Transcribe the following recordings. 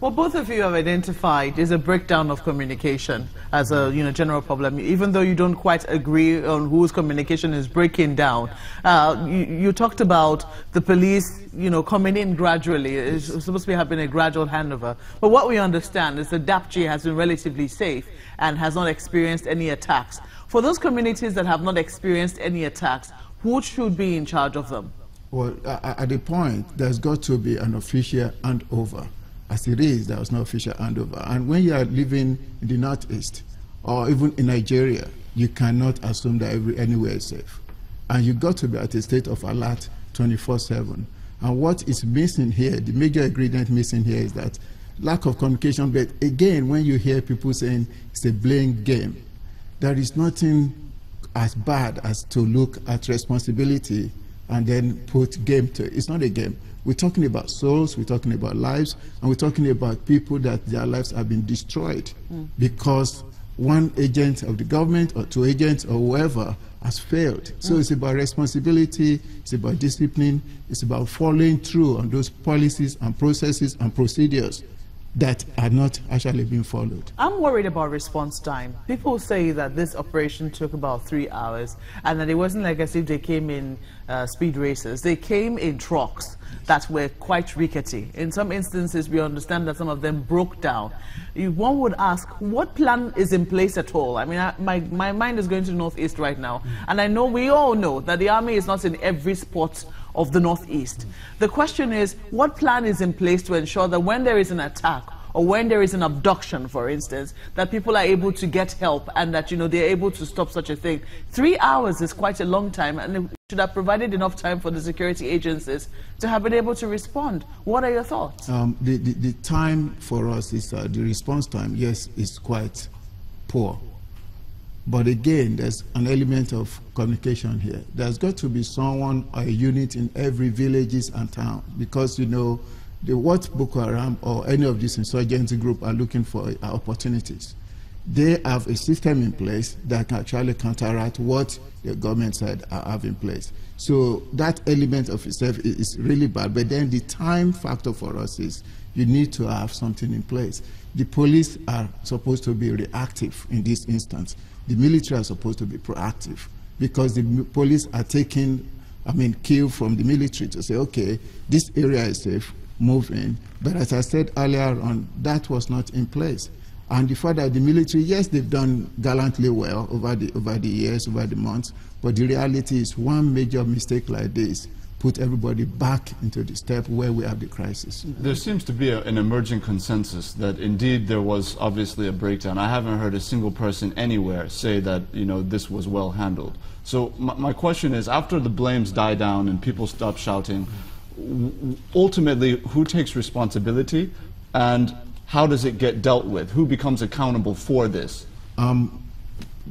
What both of you have identified is a breakdown of communication as a general problem. Even though you don't quite agree on whose communication is breaking down, you talked about the police, coming in gradually. It's supposed to be having a gradual handover. But what we understand is that Dapchi has been relatively safe and has not experienced any attacks. For those communities that have not experienced any attacks, who should be in charge of them? Well, at the point, there's got to be an official handover. As it is, there was no official handover. And when you are living in the Northeast, or even in Nigeria, you cannot assume that anywhere is safe. And you've got to be at a state of alert 24/7. And what is missing here, the major ingredient missing here is that lack of communication. But again, when you hear people saying it's a blame game, there is nothing as bad as to look at responsibility and then put game to it. It's not a game. We're talking about souls, we're talking about lives, and we're talking about people that their lives have been destroyed because one agent of the government or two agents or whoever has failed. So it's about responsibility, it's about discipline, it's about following through on those policies and processes and procedures that are not actually being followed. I'm worried about response time. People say that this operation took about 3 hours and that it wasn't like as if they came in speed races. They came in trucks that were quite rickety. In some instances, we understand that some of them broke down. One would ask, what plan is in place at all? I mean, my mind is going to the Northeast right now, and I know we all know that the army is not in every spot of the Northeast. The question is, what plan is in place to ensure that when there is an attack or when there is an abduction, for instance, that people are able to get help and that they're able to stop such a thing? 3 hours is quite a long time, and it should have provided enough time for the security agencies to have been able to respond. What are your thoughts? The time for us is the response time, yes, is quite poor. But again, there's an element of communication here. There's got to be someone or a unit in every villages and town, because what Boko Haram or any of these insurgency group are looking for are opportunities. They have a system in place that can actually counteract what the government side have in place. So that element of itself is really bad. But then the time factor for us is you need to have something in place. The police are supposed to be reactive in this instance. The military are supposed to be proactive, because the police are taking, cue from the military to say, okay, this area is safe, move in. But as I said earlier on, that was not in place. And the fact that the military, yes, they've done gallantly well over the years, over the months, but the reality is one major mistake like this put everybody back into the step where we have the crisis. There seems to be an emerging consensus that indeed there was obviously a breakdown. I haven't heard a single person anywhere say that this was well handled. So my question is, after the blames die down and people stop shouting, ultimately who takes responsibility and how does it get dealt with? Who becomes accountable for this?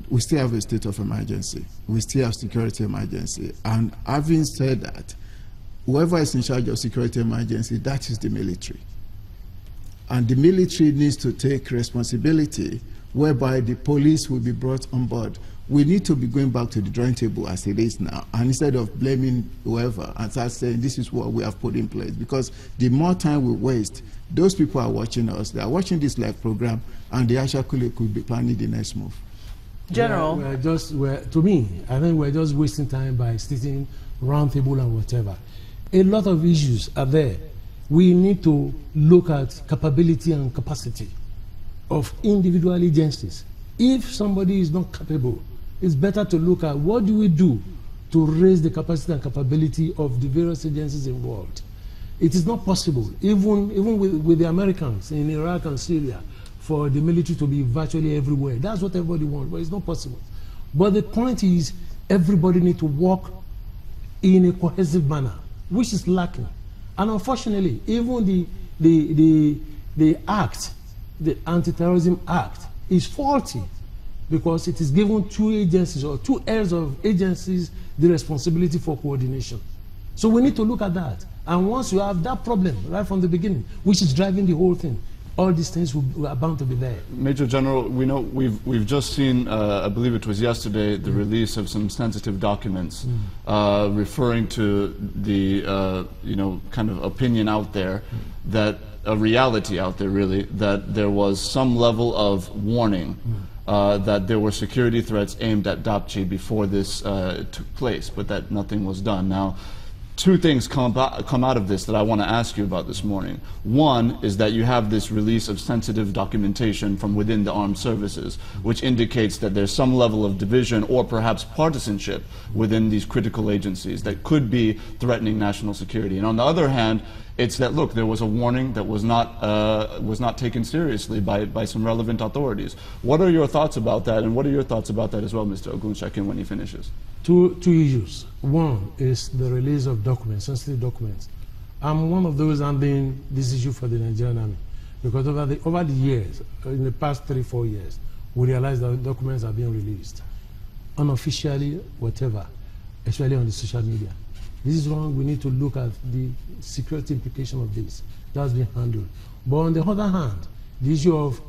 We still have a state of emergency. We still have security emergency. And having said that, whoever is in charge of security emergency, that is the military. And the military needs to take responsibility, whereby the police will be brought on board. We need to be going back to the drawing table as it is now, and instead of blaming whoever and start saying this is what we have put in place. Because the more time we waste, those people are watching us, they are watching this live program, and they actually could be planning the next move. General? To me, I think we're just wasting time by sitting round table and whatever. A lot of issues are there. We need to look at capability and capacity of individual agencies. If somebody is not capable, it's better to look at what do we do to raise the capacity and capability of the various agencies involved. It is not possible, even with the Americans in Iraq and Syria, for the military to be virtually everywhere. That's what everybody wants, but it's not possible. But the point is, everybody needs to work in a cohesive manner, which is lacking. And unfortunately, even the act, the Anti-Terrorism Act, is faulty, because it is given two agencies or two heads of agencies the responsibility for coordination. So we need to look at that. And once you have that problem right from the beginning, which is driving the whole thing, all these things are bound to be there. Major General, we know we've just seen, I believe it was yesterday, the release of some sensitive documents referring to the kind of opinion out there that a reality out there really that there was some level of warning that there were security threats aimed at Dapchi before this took place, but that nothing was done. Now, two things come out of this that I want to ask you about this morning. One is that you have this release of sensitive documentation from within the armed services, which indicates that there's some level of division or perhaps partisanship within these critical agencies that could be threatening national security. And on the other hand, it's that, look, there was a warning that was not taken seriously by some relevant authorities. What are your thoughts about that, and what are your thoughts about that as well, Mr. Ogunshakin, when he finishes? Two issues. One is the release of documents, sensitive documents. I'm one of those handling this issue for the Nigerian Army, because over the years, in the past 3-4 years, we realized that documents are being released, unofficially, whatever, especially on the social media. This is wrong. We need to look at the security implication of this. That's been handled. But on the other hand, the issue of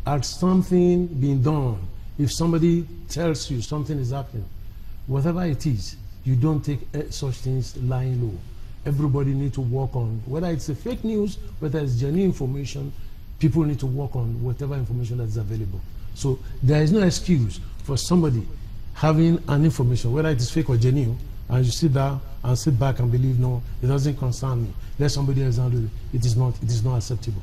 had something been done, if somebody tells you something is happening, whatever it is, you don't take such things lying low. Everybody needs to work on, whether it's a fake news, whether it's genuine information, people need to work on whatever information that is available. So there is no excuse for somebody having an information, whether it is fake or genuine, and you sit down and sit back and believe, no, it doesn't concern me. Let somebody else handle it. It is not acceptable.